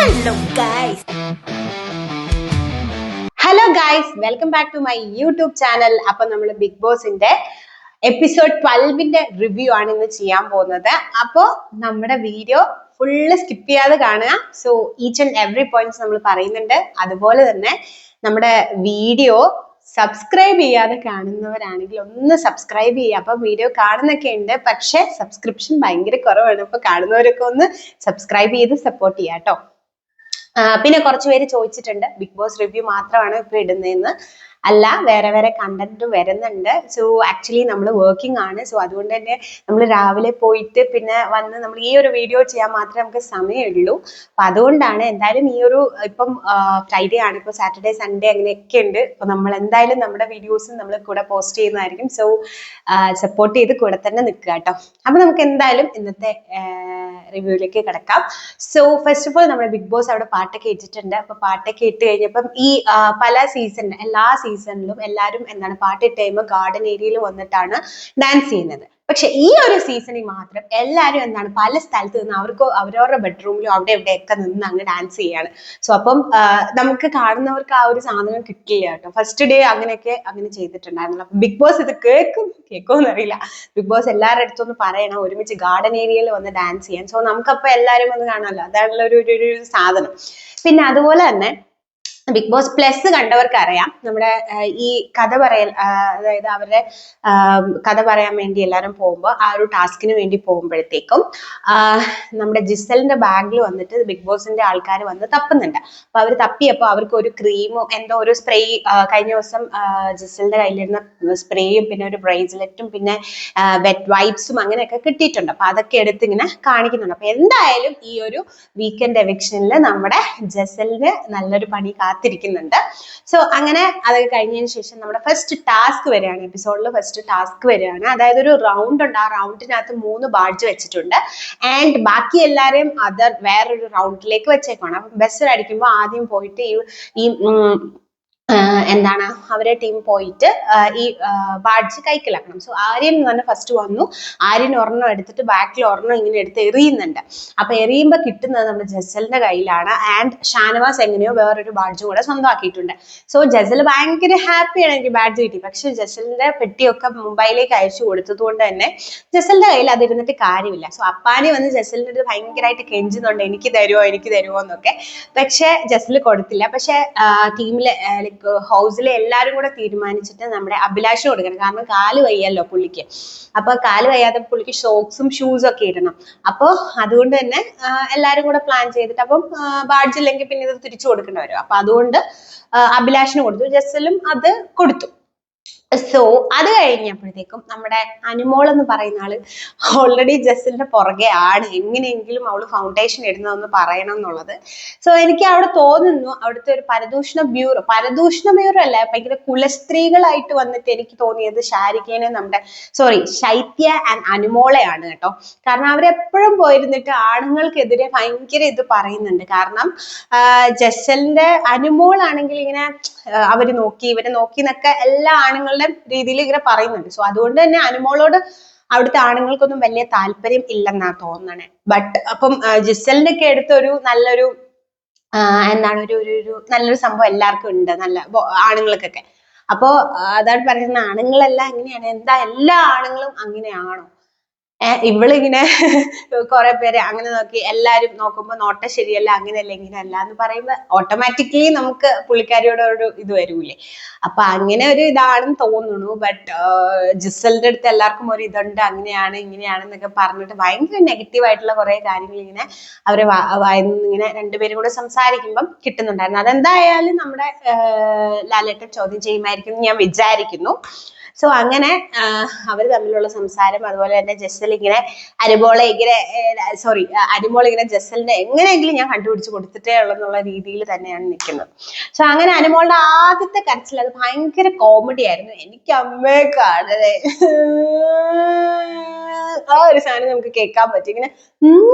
Hello guys, welcome back to my YouTube channel. അപ്പൊ നമ്മൾ big ബോസിന്റെ എപ്പിസോഡ് 12ന്റെ റിവ്യൂ ആണ് ഇന്ന് ചെയ്യാൻ പോകുന്നത്. അപ്പോ നമ്മുടെ വീഡിയോ ഫുള്ള് സ്കിപ്പ് ചെയ്യാതെ കാണുക. So each and every points നമ്മൾ പറയുന്നുണ്ട്. അതുപോലെ തന്നെ നമ്മുടെ വീഡിയോ സബ്സ്ക്രൈബ് ചെയ്യാതെ കാണുന്നവരാണെങ്കിൽ ഒന്ന് സബ്സ്ക്രൈബ് ചെയ്യുക. അപ്പൊ വീഡിയോ കാണുന്നൊക്കെ ഉണ്ട്, പക്ഷെ സബ്സ്ക്രിപ്ഷൻ ഭയങ്കര കുറവാണ്. അപ്പൊ കാണുന്നവരൊക്കെ ഒന്ന് സബ്സ്ക്രൈബ് ചെയ്ത് സപ്പോർട്ട് ചെയ്യാം കേട്ടോ. പിന്നെ കുറച്ച് പേര് ചോദിച്ചിട്ടുണ്ട് ബിഗ് ബോസ് റിവ്യൂ മാത്രമാണ് ഇപ്പൊ ഇടുന്നതെന്ന്. അല്ല, വേറെ വേറെ കണ്ടന്റ് വരുന്നുണ്ട്. സോ ആക്ച്വലി നമ്മൾ വർക്കിംഗ് ആണ്. സോ അതുകൊണ്ട് തന്നെ നമ്മൾ രാവിലെ പോയിട്ട് പിന്നെ വന്ന് നമ്മൾ ഈ ഒരു വീഡിയോ ചെയ്യാൻ മാത്രമേ നമുക്ക് സമയമുള്ളൂ. അപ്പൊ അതുകൊണ്ടാണ് എന്തായാലും ഈ ഒരു ഇപ്പം ഫ്രൈഡേ ആണ്, ഇപ്പൊ സാറ്റർഡേ സൺഡേ അങ്ങനെയൊക്കെ ഉണ്ട്. അപ്പൊ നമ്മൾ എന്തായാലും നമ്മുടെ വീഡിയോസും നമ്മൾ കൂടെ പോസ്റ്റ് ചെയ്യുന്നതായിരിക്കും. സോ സപ്പോർട്ട് ചെയ്ത് കൂടെ തന്നെ നിൽക്കുക കേട്ടോ. അപ്പൊ നമുക്ക് എന്തായാലും ഇന്നത്തെ റിവ്യൂയിലേക്ക് കിടക്കാം. സോ ഫസ്റ്റ് ഓഫ് ഓൾ നമ്മുടെ ബിഗ് ബോസ് അവിടെ പാട്ടൊക്കെ ഇട്ടിട്ടുണ്ട്. അപ്പൊ പാട്ടൊക്കെ ഇട്ട് കഴിഞ്ഞപ്പം ഈ പല സീസണിലും എല്ലാ സീസണിലും എല്ലാവരും എന്താണ് പാട്ടിട്ട് കഴിയുമ്പോൾ ഗാർഡൻ ഏരിയയിൽ വന്നിട്ടാണ് ഡാൻസ് ചെയ്യുന്നത്. പക്ഷെ ഈ ഒരു സീസണിൽ മാത്രം എല്ലാവരും എന്താണ് പല സ്ഥലത്ത് നിന്ന് അവർക്ക് അവരവരുടെ ബെഡ്റൂമിലും അവിടെ ഇവിടെയൊക്കെ നിന്ന് അങ്ങ് ഡാൻസ് ചെയ്യാണ്. സോ അപ്പം നമുക്ക് കാണുന്നവർക്ക് ആ ഒരു സാധനം കിട്ടില്ല കേട്ടോ. ഫസ്റ്റ് ഡേ അങ്ങനെയൊക്കെ അങ്ങനെ ചെയ്തിട്ടുണ്ടായിരുന്നല്ലോ. അപ്പൊ ബിഗ് ബോസ് ഇത് കേൾക്കുമെന്ന് അറിയില്ല. ബിഗ് ബോസ് എല്ലാവരുടെ അടുത്തൊന്ന് പറയണം ഒരുമിച്ച് ഗാർഡൻ ഏരിയയിൽ വന്ന് ഡാൻസ് ചെയ്യാൻ. സോ നമുക്കപ്പോൾ എല്ലാവരും ഒന്ന് കാണാമല്ലോ, അതാണല്ലോ ഒരു സാധനം. പിന്നെ അതുപോലെ തന്നെ ബിഗ് ബോസ് പ്ലസ് കണ്ടവർക്ക് അറിയാം, നമ്മുടെ ഈ കഥ പറയൽ, അതായത് അവരുടെ കഥ പറയാൻ വേണ്ടി എല്ലാവരും പോകുമ്പോൾ ആ ഒരു ടാസ്കിന് വേണ്ടി പോകുമ്പോഴത്തേക്കും നമ്മുടെ ജിസലിന്റെ ബാഗിൽ വന്നിട്ട് ബിഗ് ബോസിന്റെ ആൾക്കാർ വന്ന് തപ്പുന്നുണ്ട്. അപ്പൊ അവർ തപ്പിയപ്പോൾ അവർക്ക് ഒരു ക്രീമും എന്തോ ഒരു സ്പ്രേ, കഴിഞ്ഞ ദിവസം ജിസലിന്റെ കയ്യിലിരുന്ന സ്പ്രേയും പിന്നെ ഒരു ബ്രേസ്ലെറ്റും പിന്നെ വെറ്റ് വൈപ്സും അങ്ങനെയൊക്കെ കിട്ടിയിട്ടുണ്ട്. അപ്പൊ അതൊക്കെ എടുത്ത് ഇങ്ങനെ കാണിക്കുന്നുണ്ട്. അപ്പൊ എന്തായാലും ഈ ഒരു വീക്കെൻഡ് എവിക്ഷനിൽ നമ്മുടെ ജസലിന് നല്ലൊരു പണി കാത്തിരിക്കുന്നുണ്ട്. സോ അങ്ങനെ അതൊക്കെ കഴിഞ്ഞതിന് ശേഷം നമ്മുടെ ഫസ്റ്റ് ടാസ്ക് വരികയാണ്. എപ്പിസോഡിൽ ഫസ്റ്റ് ടാസ്ക് വരികയാണ്. അതായത് ഒരു റൗണ്ട് ഉണ്ട്. ആ റൗണ്ടിനകത്ത് 3 ബാഡ്ജ് വെച്ചിട്ടുണ്ട്. ആൻഡ് ബാക്കി എല്ലാവരെയും വേറൊരു റൗണ്ടിലേക്ക് വെച്ചേക്കാണ്. അപ്പം ബസ് അടിക്കുമ്പോൾ ആദ്യം പോയിട്ട് ഈ എന്താണ് അവരെ ടീം പോയിട്ട് ഈ ബാഡ്ജ് കൈക്കലാക്കണം. സോ ആര്യൻ തന്നെ ഫസ്റ്റ് വന്നു. ആര്യൻ ഒരെണ്ണം എടുത്തിട്ട് ബാക്കിൽ ഒരെണ്ണം ഇങ്ങനെ എടുത്ത് എറിയുന്നുണ്ട്. അപ്പൊ എറിയുമ്പോൾ കിട്ടുന്നത് നമ്മുടെ ജസലിന്റെ കയ്യിലാണ്. ആൻഡ് ഷാനവാസ് എങ്ങനെയോ വേറൊരു ബാഡ്ജ് കൂടെ സ്വന്തമാക്കിയിട്ടുണ്ട്. സോ ജസൽ ഭയങ്കര ഹാപ്പിയാണ് എനിക്ക് ബാഡ്ജ് കിട്ടി. പക്ഷെ ജസലിന്റെ പെട്ടിയൊക്കെ മുംബൈയിലേക്ക് അയച്ചു കൊടുത്തത് കൊണ്ട് തന്നെ ജസലിന്റെ കയ്യിൽ അതിരുന്നിട്ട് കാര്യമില്ല. സോ അപ്പാനി വന്ന് ജസലിന്റെ അടുത്ത് ഭയങ്കരമായിട്ട് കെഞ്ചുന്നുണ്ട്, എനിക്ക് തരുമോ എന്നൊക്കെ. പക്ഷെ ജസൽ കൊടുത്തില്ല. പക്ഷെ ടീമിലെ ഹൗസിലെ എല്ലാവരും കൂടെ തീരുമാനിച്ചിട്ട് നമ്മുടെ അഭിലാഷ് കൊടുക്കണം. കാരണം കാല് വയ്യല്ലോ പുള്ളിക്ക്. അപ്പൊ കാല് വയ്യാതെ പുള്ളിക്ക് ഷോക്സും ഷൂസും ഒക്കെ ഇടണം. അപ്പൊ അതുകൊണ്ട് തന്നെ എല്ലാവരും കൂടെ പ്ലാൻ ചെയ്തിട്ട് അപ്പം ബാഡ്ജ് ഇല്ലെങ്കിൽ പിന്നെ ഇത് തിരിച്ചു കൊടുക്കേണ്ടി വരും. അപ്പൊ അതുകൊണ്ട് അഭിലാഷിന് കൊടുത്തു, ജസലും അത് കൊടുത്തു. സോ അത് കഴിഞ്ഞപ്പോഴത്തേക്കും നമ്മുടെ അനുമോൾ എന്ന് പറയുന്ന ആള് ഓൾറെഡി ജസലിന്റെ പുറകെ ആണ്, എങ്ങനെയെങ്കിലും അവള് ഫൗണ്ടേഷൻ ഇടുന്നതെന്ന് പറയണം എന്നുള്ളത്. സോ എനിക്ക് അവിടെ തോന്നുന്നു അവിടുത്തെ ഒരു പരദൂഷണ ബ്യൂറോ അല്ല, ഭയങ്കര കുലസ്ത്രീകളായിട്ട് വന്നിട്ട് എനിക്ക് തോന്നിയത് ഷാരിഖേനെ ശൈത്യ ആൻഡ് അനുമോളെയാണ് കേട്ടോ. കാരണം അവരെപ്പോഴും പോയിരുന്നിട്ട് ആണുങ്ങൾക്കെതിരെ ഭയങ്കര ഇത് പറയുന്നുണ്ട്. കാരണം ജസലിന്റെ അനുമോൾ ആണെങ്കിൽ ഇങ്ങനെ ഇവരെ നോക്കി എന്നൊക്കെ എല്ലാ ആണുങ്ങളുടെ രീതിയിൽ ഇങ്ങനെ പറയുന്നുണ്ട്. സോ അതുകൊണ്ട് തന്നെ അനുമോളോട് അവിടുത്തെ ആണുങ്ങൾക്കൊന്നും വലിയ താല്പര്യം ഇല്ലെന്നാ തോന്നണേ. ബട്ട് അപ്പം ജിസലിന്റെ ഒക്കെ അടുത്ത് ഒരു നല്ലൊരു എന്താണ് ഒരു നല്ലൊരു സംഭവം എല്ലാവർക്കും ഉണ്ട്, നല്ല ആണുങ്ങൾക്കൊക്കെ. അപ്പോ അതാണ് പറയുന്നത്, ആണുങ്ങളെല്ലാം ഇങ്ങനെയാണ്. എന്താ എല്ലാ ആണുങ്ങളും അങ്ങനെയാണോ? ഇവളിങ്ങനെ കുറെ പേര് അങ്ങനെ നോക്കി, എല്ലാരും നോക്കുമ്പോ നോട്ടം ശരിയല്ല, അങ്ങനെയല്ല ഇങ്ങനെയല്ല എന്ന് പറയുമ്പോ ഓട്ടോമാറ്റിക്കലി നമുക്ക് പുള്ളിക്കാരിയോട് ഒരു ഇത് വരൂലേ. അപ്പൊ അങ്ങനെ ഒരു ഇതാണെന്ന് തോന്നുന്നു. ബട്ട് ജിസലിന്റെ അടുത്ത് എല്ലാവർക്കും ഒരു ഇതുണ്ട്, അങ്ങനെയാണ് ഇങ്ങനെയാണെന്നൊക്കെ പറഞ്ഞിട്ട് ഭയങ്കര നെഗറ്റീവ് ആയിട്ടുള്ള കുറെ കാര്യങ്ങൾ ഇങ്ങനെ അവരെ ഇങ്ങനെ രണ്ടുപേരും കൂടെ സംസാരിക്കുമ്പം കിട്ടുന്നുണ്ടായിരുന്നു. അതെന്തായാലും നമ്മുടെ ലാലേട്ടൻ ചോദ്യം ചെയ്യുമായിരിക്കും എന്ന് ഞാൻ വിചാരിക്കുന്നു. സോ അങ്ങനെ അവർ തമ്മിലുള്ള സംസാരം, അതുപോലെ തന്നെ ജസൽ ഇങ്ങനെ അനുമോൾ ഇങ്ങനെ ജസലിനെ എങ്ങനെയെങ്കിലും ഞാൻ കണ്ടുപിടിച്ച് കൊടുത്തിട്ടേ ഉള്ളെന്നുള്ള രീതിയിൽ തന്നെയാണ് നിൽക്കുന്നത്. സോ അങ്ങനെ അനുമോളുടെ ആദ്യത്തെ കരച്ചിൽ അത് ഭയങ്കര കോമഡി ആയിരുന്നു. എനിക്ക് അമ്മയെ കാണണേ ആ ഒരു സാധനം നമുക്ക് കേൾക്കാൻ പറ്റും. ഇങ്ങനെ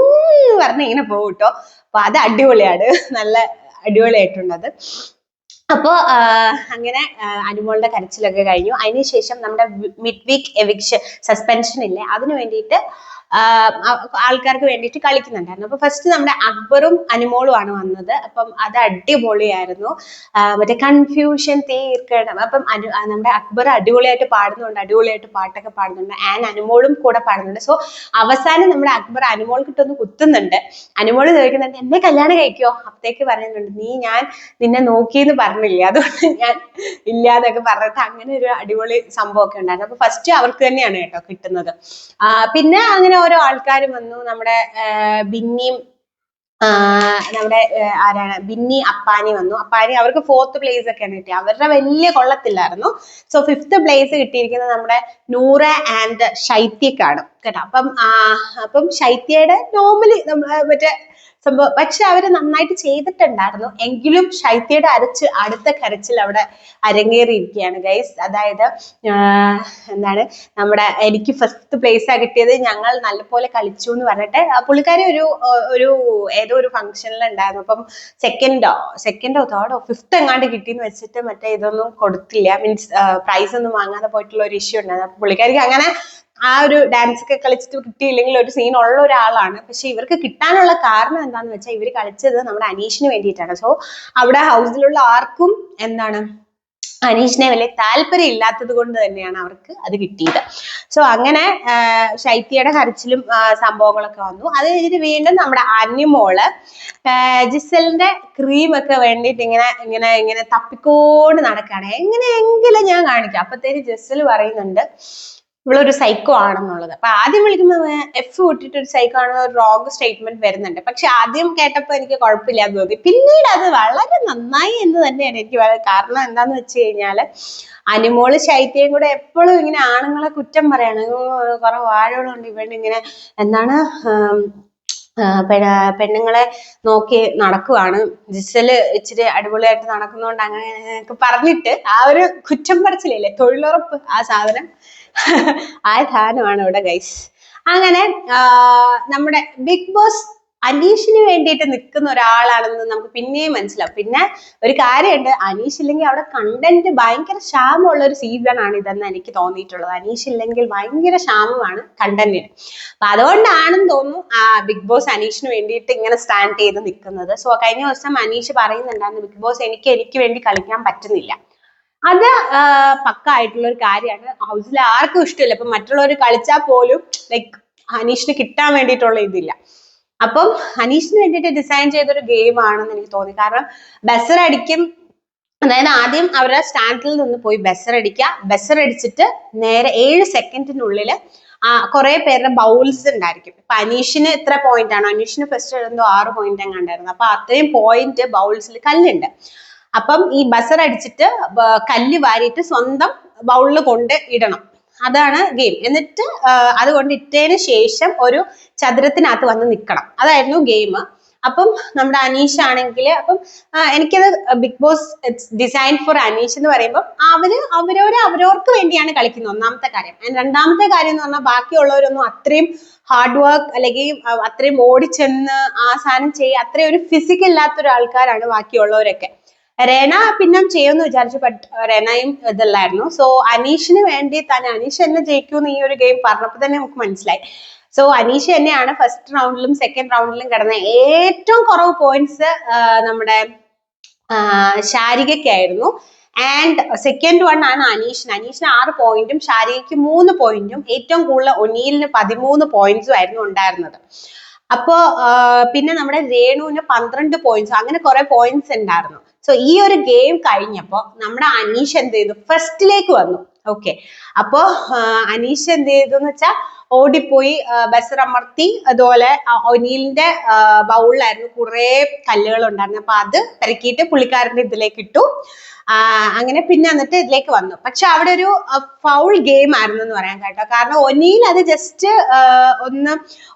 പറഞ്ഞ് ഇങ്ങനെ പോകും കേട്ടോ. അപ്പൊ അത് അടിപൊളിയാണ്, നല്ല അടിപൊളിയായിട്ടുണ്ടത്. അപ്പോ അങ്ങനെ അനുമോളുടെ കരച്ചിലൊക്കെ കഴിഞ്ഞു. അതിനുശേഷം നമ്മുടെ മിഡ് വീക്ക് എവിക്ഷൻ സസ്പെൻഷൻ ഇല്ലേ, അതിന് വേണ്ടിയിട്ട് ആൾക്കാർക്ക് വേണ്ടിയിട്ട് കളിക്കുന്നുണ്ടായിരുന്നു. അപ്പൊ ഫസ്റ്റ് നമ്മുടെ അക്ബറും അനുമോളും ആണ് വന്നത്. അപ്പം അത് അടിപൊളിയായിരുന്നു. മറ്റേ കൺഫ്യൂഷൻ തീർക്കണം. അപ്പം നമ്മുടെ അക്ബർ അടിപൊളിയായിട്ട് പാടുന്നുണ്ട്, അടിപൊളിയായിട്ട് പാട്ടൊക്കെ പാടുന്നുണ്ട്, ആൻഡ് അനുമോളും കൂടെ പാടുന്നുണ്ട്. സോ അവസാനം നമ്മുടെ അക്ബർ അനുമോൾ കിട്ടൊന്ന് കുത്തുന്നുണ്ട്. അനുമോള് ചോദിക്കുന്നുണ്ട് എന്നെ കല്യാണം കഴിക്കോ? അപ്പത്തേക്ക് പറയുന്നുണ്ട് ഞാൻ നിന്നെ നോക്കിയെന്ന് പറഞ്ഞില്ലേ, അതുകൊണ്ട് ഞാൻ ഇല്ലാന്നൊക്കെ പറഞ്ഞിട്ട് അങ്ങനെ ഒരു അടിപൊളി സംഭവമൊക്കെ ഉണ്ടായിരുന്നു. അപ്പൊ ഫസ്റ്റ് അവർക്ക് തന്നെയാണ് കേട്ടോ കിട്ടുന്നത്. പിന്നെ അങ്ങനെ ഓരോ ആൾക്കാരും വന്നു. നമ്മുടെ ബിന്നിയും നമ്മുടെ ആരാണ് ബിന്നി അപ്പാനി വന്നു. അപ്പാനി അവർക്ക് 4th പ്ലേസ് ഒക്കെയാണ് കിട്ടിയത്. അവരുടെ വലിയ കൊള്ളത്തില്ലായിരുന്നു. സോ 5th പ്ലേസ് കിട്ടിയിരിക്കുന്നത് നമ്മുടെ നൂറ ആൻഡ് ഷൈത്യക്കാണ് കേട്ടോ. അപ്പം ഷൈത്യയുടെ നോർമലി മറ്റേ സംഭവം, പക്ഷെ അവര് നന്നായിട്ട് ചെയ്തിട്ടുണ്ടായിരുന്നു. എങ്കിലും ശൈത്യയുടെ അടുത്ത കരച്ചിൽ അവിടെ അരങ്ങേറിയിരിക്കുകയാണ് ഗൈസ്. അതായത് എന്താണ് നമ്മുടെ എനിക്ക് 1st പ്ലേസാ കിട്ടിയത്, ഞങ്ങൾ നല്ലപോലെ കളിച്ചു എന്ന് പറഞ്ഞിട്ട് പുള്ളിക്കാരി ഒരു ഏതോ ഒരു ഫംഗ്ഷനിൽ ഉണ്ടായിരുന്നു. അപ്പം സെക്കൻഡോ 3rd 5th എങ്ങാണ്ട് കിട്ടിയെന്ന് വെച്ചിട്ട് മറ്റേ ഇതൊന്നും കൊടുത്തില്ല, മീൻസ് പ്രൈസ് ഒന്നും വാങ്ങാതെ പോയിട്ടുള്ള ഒരു ഇഷ്യൂ ഉണ്ടായിരുന്നു. അപ്പൊ പുള്ളിക്കാരിക്ക് അങ്ങനെ ആ ഒരു ഡാൻസ് ഒക്കെ കളിച്ചിട്ട് കിട്ടിയില്ലെങ്കിൽ ഒരു സീൻ ഉള്ള ഒരാളാണ്. പക്ഷെ ഇവർക്ക് കിട്ടാനുള്ള കാരണം എന്താന്ന് വെച്ചാൽ ഇവർ കളിച്ചത് നമ്മുടെ അനീഷിന് വേണ്ടിയിട്ടാണ്. സോ അവിടെ ഹൗസിലുള്ള ആർക്കും എന്താണ് അനീഷിനെ വലിയ താല്പര്യം ഇല്ലാത്തത് കൊണ്ട് തന്നെയാണ് അവർക്ക് അത് കിട്ടിയത്. സോ അങ്ങനെ ശൈത്യയുടെ കരച്ചിലും സംഭവങ്ങളൊക്കെ വന്നു. അത് കഴിഞ്ഞിട്ട് വീണ്ടും നമ്മുടെ അനുമോള് ജിസലിന്റെ ക്രീമൊക്കെ വേണ്ടിയിട്ട് ഇങ്ങനെ തപ്പിക്കോണ്ട് നടക്കുകയാണ്. എങ്ങനെയെങ്കിലും ഞാൻ കാണിക്കാം. അപ്പത്തേന് ജിസൽ പറയുന്നുണ്ട് ഇവളൊരു സൈക്കോ ആണെന്നുള്ളത്. അപ്പൊ ആദ്യം വിളിക്കുമ്പോൾ എഫ് വിട്ടിട്ട് ഒരു സൈക്കോ ആണെന്ന് ഒരു റോങ് സ്റ്റേറ്റ്മെന്റ് വരുന്നുണ്ട്. പക്ഷെ ആദ്യം കേട്ടപ്പോ എനിക്ക് കുഴപ്പമില്ലാന്ന് തോന്നി. പിന്നീട് അത് വളരെ നന്നായി എന്ന് തന്നെയാണ് എനിക്ക് പറയുന്നത്. കാരണം എന്താന്ന് വെച്ച് കഴിഞ്ഞാല് അനുമോള് ശൈത്യയും കൂടെ എപ്പോഴും ഇങ്ങനെ ആണുങ്ങളെ കുറ്റം പറയാണ്. കുറെ വാഴകളുണ്ട് ഇവണ്ട് ഇങ്ങനെ എന്താണ് പെണ്ണുങ്ങളെ നോക്കി നടക്കുവാണ്, ജിസല് ഇച്ചിരി അടിപൊളിയായിട്ട് നടക്കുന്നോണ്ട് അങ്ങനെയൊക്കെ പറഞ്ഞിട്ട് ആ ഒരു കുറ്റം പറച്ചിലില്ലേ, തൊഴിലുറപ്പ്, ആ സാധനം ആ സാധനമാണ് ഇവിടെ ഗൈസ്. അങ്ങനെ നമ്മുടെ ബിഗ് ബോസ് അനീഷിന് വേണ്ടിയിട്ട് നിൽക്കുന്ന ഒരാളാണെന്ന് നമുക്ക് പിന്നെയും മനസ്സിലാവും. പിന്നെ ഒരു കാര്യമുണ്ട്, അനീഷ് ഇല്ലെങ്കിൽ അവിടെ കണ്ടന്റ് ഭയങ്കര ക്ഷാമമുള്ള ഒരു സീസൺ ആണ് ഇതെന്ന് എനിക്ക് തോന്നിയിട്ടുള്ളത്. അനീഷ് ഇല്ലെങ്കിൽ ഭയങ്കര ക്ഷാമമാണ് കണ്ടന്റിന്. അപ്പൊ അതുകൊണ്ടാണെന്ന് തോന്നുന്നു ബിഗ് ബോസ് അനീഷിന് വേണ്ടിയിട്ട് ഇങ്ങനെ സ്റ്റാൻഡ് ചെയ്ത് നിൽക്കുന്നത്. സോ കഴിഞ്ഞ ദിവസം അനീഷ് പറയുന്നുണ്ടായിരുന്നു ബിഗ് ബോസ് എനിക്ക് വേണ്ടി കളിക്കാൻ പറ്റുന്നില്ല. അത് പക്ക ആയിട്ടുള്ള ഒരു കാര്യമാണ്. ഹൗസിൽ ആർക്കും ഇഷ്ടമില്ല. ഇപ്പൊ മറ്റുള്ളവർ കളിച്ചാൽ പോലും ലൈക്ക് അനീഷിന് കിട്ടാൻ വേണ്ടിയിട്ടുള്ള ഇതില്ല. അപ്പം അനീഷിന് വേണ്ടിയിട്ട് ഡിസൈൻ ചെയ്തൊരു ഗെയിം ആണെന്ന് എനിക്ക് തോന്നി. കാരണം ബസർ അടിക്കും, അതായത് ആദ്യം അവരുടെ സ്റ്റാൻഡിൽ നിന്ന് പോയി ബസർ അടിക്കുക, ബസർ അടിച്ചിട്ട് നേരെ 7 സെക്കൻഡിനുള്ളിൽ കുറെ പേരുടെ ബൗൾസ് ഉണ്ടായിരിക്കും. ഇപ്പൊ അനീഷിന് ഇത്ര പോയിന്റ് ആണ്, അനീഷിന് ഫസ്റ്റ് എന്തോ 6 പോയിന്റ് എങ്ങാണ്ടായിരുന്നു. അപ്പൊ അത്രയും പോയിന്റ് ബൗൾസിൽ കല്ലുണ്ട്. അപ്പം ഈ ബസർ അടിച്ചിട്ട് കല്ല് വാരിയിട്ട് സ്വന്തം ബൗളിൽ കൊണ്ട് ഇടണം. അതാണ് ഗെയിം. എന്നിട്ട് അതുകൊണ്ട് ഇട്ടതിന് ശേഷം ഒരു ചതുരത്തിനകത്ത് വന്ന് നിൽക്കണം. അതായിരുന്നു ഗെയിം. അപ്പം നമ്മുടെ അനീഷ് ആണെങ്കിൽ അപ്പം എനിക്കത് Bigg Boss design for Aneesh എന്ന് പറയുമ്പോൾ അവരവർക്ക് വേണ്ടിയാണ് കളിക്കുന്നത്, ഒന്നാമത്തെ കാര്യം. രണ്ടാമത്തെ കാര്യം എന്ന് പറഞ്ഞാൽ ബാക്കിയുള്ളവരൊന്നും അത്രയും ഹാർഡ് വർക്ക് അല്ലെങ്കിൽ അത്രയും ഓടിച്ചെന്ന് ആ സാധനം ചെയ്യുക, അത്രയും ഒരു ഫിസിക്കൽ ഇല്ലാത്ത ഒരാൾക്കാരാണ് ബാക്കിയുള്ളവരൊക്കെ. റെന പിന്നെ ചെയ്യുമെന്ന് വിചാരിച്ചു, ബട്ട് റെനയും ഇതല്ലായിരുന്നു. സോ അനീഷിന് വേണ്ടി തന്നെ അനീഷ് എന്നെ ജയിക്കൂന്ന് ഈ ഒരു ഗെയിം പറഞ്ഞപ്പോൾ തന്നെ നമുക്ക് മനസ്സിലായി. സോ അനീഷ് തന്നെയാണ് ഫസ്റ്റ് റൗണ്ടിലും സെക്കൻഡ് റൗണ്ടിലും കിടന്ന ഏറ്റവും കുറവ് പോയിന്റ്സ് നമ്മുടെ ശാരികയ്ക്കായിരുന്നു. ആൻഡ് സെക്കൻഡ് വൺ ആണ് അനീഷിന് 6 പോയിന്റും ശാരികയ്ക്ക് 3 പോയിന്റും ഏറ്റവും കൂടുതൽ ഒനീലിന് 13 പോയിന്റ്സും ആയിരുന്നു ഉണ്ടായിരുന്നത്. അപ്പോ പിന്നെ നമ്മുടെ രേണുവിന് 12 പോയിന്റ്സ്, അങ്ങനെ കുറെ പോയിന്റ്സ് ഉണ്ടായിരുന്നു. സോ ഈ ഒരു ഗെയിം കഴിഞ്ഞപ്പോ നമ്മുടെ അനീഷ് എന്ത് ചെയ്തു, ഫസ്റ്റിലേക്ക് വന്നു. ഓക്കെ, അപ്പോ അനീഷ് എന്ത് ചെയ്തു എന്ന് വെച്ചാൽ ഓടിപ്പോയി ബസർ അമർത്തി. അതുപോലെ ഒനീലിന്റെ ബൗളിലായിരുന്നു കുറെ കല്ലുകൾ ഉണ്ടായിരുന്നു. അപ്പൊ അത് പെരക്കിയിട്ട് പുള്ളിക്കാരന്റെ ഇതിലേക്ക് ഇട്ടു. അങ്ങനെ പിന്നെ എന്നിട്ട് ഇതിലേക്ക് വന്നു. പക്ഷെ അവിടെ ഒരു ഫൗൾ ഗെയിം ആയിരുന്നു എന്ന് പറയാൻ കേട്ടോ. കാരണം ഒനീൽ അത് ജസ്റ്റ്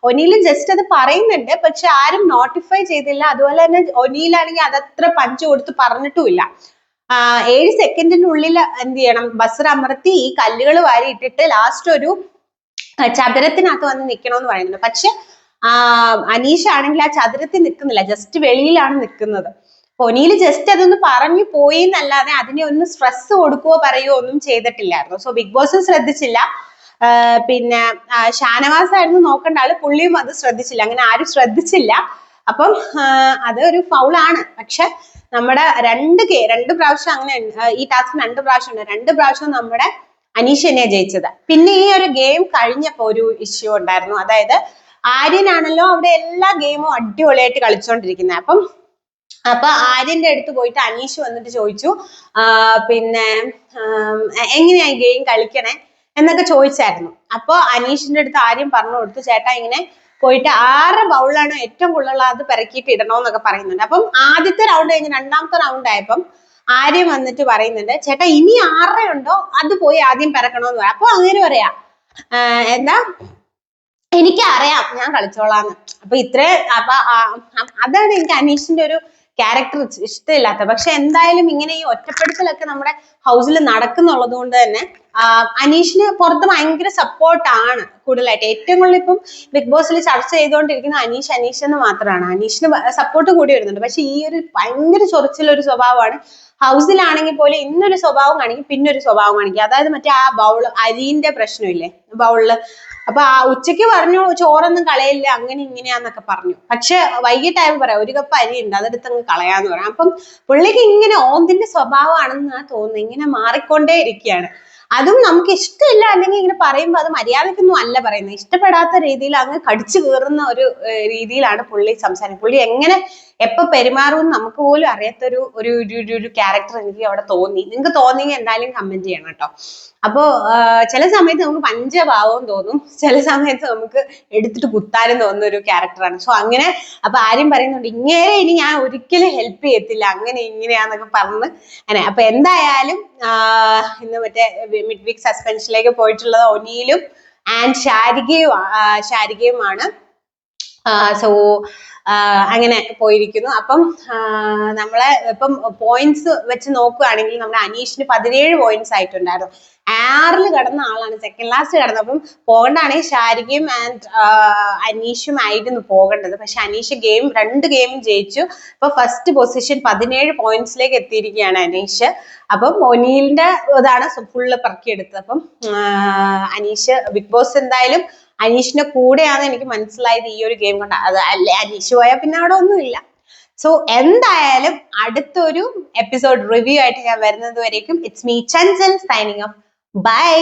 ഒനീലും ജസ്റ്റ് അത് പറയുന്നുണ്ട്, പക്ഷെ ആരും നോട്ടിഫൈ ചെയ്തില്ല. അതുപോലെ തന്നെ ഒനീലാണെങ്കിൽ അതത്ര പഞ്ച് കൊടുത്ത് പറഞ്ഞിട്ടുമില്ല. 7 സെക്കൻഡിനുള്ളിൽ എന്ത് ചെയ്യണം, ബസർ അമർത്തി ഈ കല്ലുകൾ വാരി ഇട്ടിട്ട് ലാസ്റ്റ് ഒരു ചതുരത്തിനകത്ത് വന്ന് നിൽക്കണമെന്ന് പറയുന്നുണ്ട്. പക്ഷെ അനീഷ് ആണെങ്കിൽ ആ ചതുരത്തിൽ നിൽക്കുന്നില്ല, ജസ്റ്റ് വെളിയിലാണ് നിൽക്കുന്നത്. ഒനീല് ജസ്റ്റ് അതൊന്ന് പറഞ്ഞു പോയി എന്നല്ലാതെ അതിനെ ഒന്ന് സ്ട്രെസ് കൊടുക്കുകയോ പറയുകയോ ഒന്നും ചെയ്തിട്ടില്ലായിരുന്നു. സോ ബിഗ് ബോസ് ശ്രദ്ധിച്ചില്ല. പിന്നെ ഷാനവാസ് ആയിരുന്നു നോക്കേണ്ട ആള്, പുള്ളിയും അത് ശ്രദ്ധിച്ചില്ല, അങ്ങനെ ആരും ശ്രദ്ധിച്ചില്ല. അപ്പം അതൊരു ഫൗളാണ്. പക്ഷെ നമ്മുടെ രണ്ട് പ്രാവശ്യം അങ്ങനെ ഈ ടാസ്ക് 2 പ്രാവശ്യം ഉണ്ട്, 2 പ്രാവശ്യം നമ്മുടെ അനീഷ് തന്നെയാണ് ജയിച്ചത്. പിന്നെ ഈ ഒരു ഗെയിം കഴിഞ്ഞപ്പോ ഒരു ഇഷ്യൂ ഉണ്ടായിരുന്നു. അതായത് ആര്യനാണല്ലോ അവിടെ എല്ലാ ഗെയിമും അടിപൊളിയായിട്ട് കളിച്ചോണ്ടിരിക്കുന്നത്. അപ്പൊ ആര്യന്റെ അടുത്ത് പോയിട്ട് അനീഷ് വന്നിട്ട് ചോദിച്ചു, പിന്നെ എങ്ങനെയാ ഈ ഗെയിം കളിക്കണേ എന്നൊക്കെ ചോദിച്ചായിരുന്നു. അപ്പൊ അനീഷിന്റെ അടുത്ത് ആര്യം പറഞ്ഞു കൊടുത്തു, ചേട്ടാ ഇങ്ങനെ പോയിട്ട് 6 ബൗളാണ് ഏറ്റവും കൂടുതലുള്ള അത് പിറക്കിയിട്ട് ഇടണോന്നൊക്കെ പറയുന്നുണ്ട്. അപ്പം ആദ്യത്തെ റൗണ്ട് കഴിഞ്ഞ് 2ാമത്തെ റൗണ്ട് ആയപ്പം ആര്യം വന്നിട്ട് പറയുന്നുണ്ട്, ചേട്ടാ ഇനി 6 ഉണ്ടോ അത് പോയി ആദ്യം പിറക്കണോന്ന് പറയാം. അപ്പൊ അങ്ങനെ പറയാ, എന്താ എനിക്കറിയാം ഞാൻ കളിച്ചോളാന്ന്. അപ്പൊ അതാണ് എനിക്ക് അനീഷിന്റെ ഒരു ക്യാരക്ടർ ഇഷ്ടമില്ലാത്ത. പക്ഷെ എന്തായാലും ഇങ്ങനെ ഈ ഒറ്റപ്പെടുത്തലൊക്കെ നമ്മുടെ ഹൗസിൽ നടക്കുന്നുള്ളത് കൊണ്ട് തന്നെ അനീഷിന് പുറത്ത് ഭയങ്കര സപ്പോർട്ടാണ് കൂടുതലായിട്ട്. ഏറ്റവും കൂടുതൽ ഇപ്പം ബിഗ് ബോസിൽ ചർച്ച ചെയ്തുകൊണ്ടിരിക്കുന്ന അനീഷ് എന്ന് മാത്രമാണ്. അനീഷിന് സപ്പോർട്ട് കൂടി വരുന്നുണ്ട്. പക്ഷെ ഈ ഒരു ഭയങ്കര ചൊറിച്ചിലൊരു സ്വഭാവമാണ്. ഹൗസിലാണെങ്കിൽ പോലും ഇന്നൊരു സ്വഭാവം കാണിക്കും, പിന്നൊരു സ്വഭാവം കാണിക്കും. അതായത് മറ്റേ ആ അരിന്റെ പ്രശ്നമില്ലേ ബൗളില്, അപ്പൊ ഉച്ചയ്ക്ക് പറഞ്ഞു ചോറൊന്നും കളയില്ല അങ്ങനെ ഇങ്ങനെയാന്നൊക്കെ പറഞ്ഞു. പക്ഷെ വൈകിട്ടായപ്പോ പറയാം 1 കപ്പ് അരി ഉണ്ട് അതെടുത്ത് അങ്ങ് കളയാന്ന് പറയാം. അപ്പം പുള്ളിക്ക് ഇങ്ങനെ ഓന്തിന്റെ സ്വഭാവമാണെന്നാണ് തോന്നുന്നത്, ഇങ്ങനെ മാറിക്കൊണ്ടേ ഇരിക്കുകയാണ്. അതും നമുക്ക് ഇഷ്ടമില്ല അല്ലെങ്കിൽ ഇങ്ങനെ പറയുമ്പോൾ അത് മര്യാദക്കൊന്നും അല്ല പറയുന്നത്, ഇഷ്ടപ്പെടാത്ത രീതിയിൽ അങ്ങ് കടിച്ചു കയറുന്ന ഒരു രീതിയിലാണ് പുള്ളി സംസാരിക്കുന്നത്. പുള്ളി എങ്ങനെ എപ്പോ പെരുമാറും നമുക്ക് പോലും അറിയാത്തൊരു ഒരു ക്യാരക്ടർ എനിക്ക് അവിടെ തോന്നി. നിങ്ങൾക്ക് തോന്നിയെങ്കിൽ എന്തായാലും കമന്റ് ചെയ്യണം കേട്ടോ. അപ്പോ ചില സമയത്ത് നമുക്ക് പഞ്ചഭാവം തോന്നും, ചില സമയത്ത് നമുക്ക് എടുത്തിട്ട് കുത്താനും തോന്നുന്ന ഒരു ക്യാരക്ടറാണ്. സോ അങ്ങനെ അപ്പൊ ആരും പറയുന്നുണ്ട് ഇങ്ങനെ ഇനി ഞാൻ ഒരിക്കലും ഹെൽപ്പ് ചെയ്യത്തില്ല അങ്ങനെ ഇങ്ങനെയാന്നൊക്കെ പറഞ്ഞ് അങ്ങനെ. അപ്പൊ എന്തായാലും ഇന്ന് മറ്റേ മിഡ് വീക്ക് സസ്പെൻഷനിലേക്ക് പോയിട്ടുള്ളത് ഒനിയിലും ആൻഡ് ശാരികയുമാണ്. സോ അങ്ങനെ പോയിരിക്കുന്നു. അപ്പം നമ്മളെ ഇപ്പം പോയിന്റ്സ് വെച്ച് നോക്കുകയാണെങ്കിൽ നമ്മുടെ അനീഷിന് 17 പോയിന്റ്സ് ആയിട്ടുണ്ടായിരുന്നു. 6ൽ കടന്ന ആളാണ്, സെക്കൻഡ് ലാസ്റ്റ് കടന്നത്. അപ്പം പോകേണ്ടതാണെങ്കിൽ ശാരികയും ആൻഡ് അനീഷും ആയിരുന്നു പോകേണ്ടത്. പക്ഷെ അനീഷ് 2 ഗെയിമും ജയിച്ചു. അപ്പൊ ഫസ്റ്റ് പൊസിഷൻ 17 പോയിന്റ്സിലേക്ക് എത്തിയിരിക്കുകയാണ് അനീഷ്. അപ്പം ഒനീലിന്റെ ഇതാണ് ഫുള്ള് പറക്കിയെടുത്തത്. അപ്പം അനീഷ് ബിഗ് ബോസ് എന്തായാലും അനീഷിന്റെ കൂടെയാണ് എനിക്ക് മനസ്സിലായത് ഈ ഒരു ഗെയിം കൊണ്ട്. അത് അല്ലെ അനീഷ് പോയാൽ പിന്നെ അവിടെ ഒന്നുമില്ല. സോ എന്തായാലും അടുത്തൊരു എപ്പിസോഡ് റിവ്യൂ ആയിട്ട് ഞാൻ വരുന്നത് വരേക്കും it's me Chanchal signing off. By.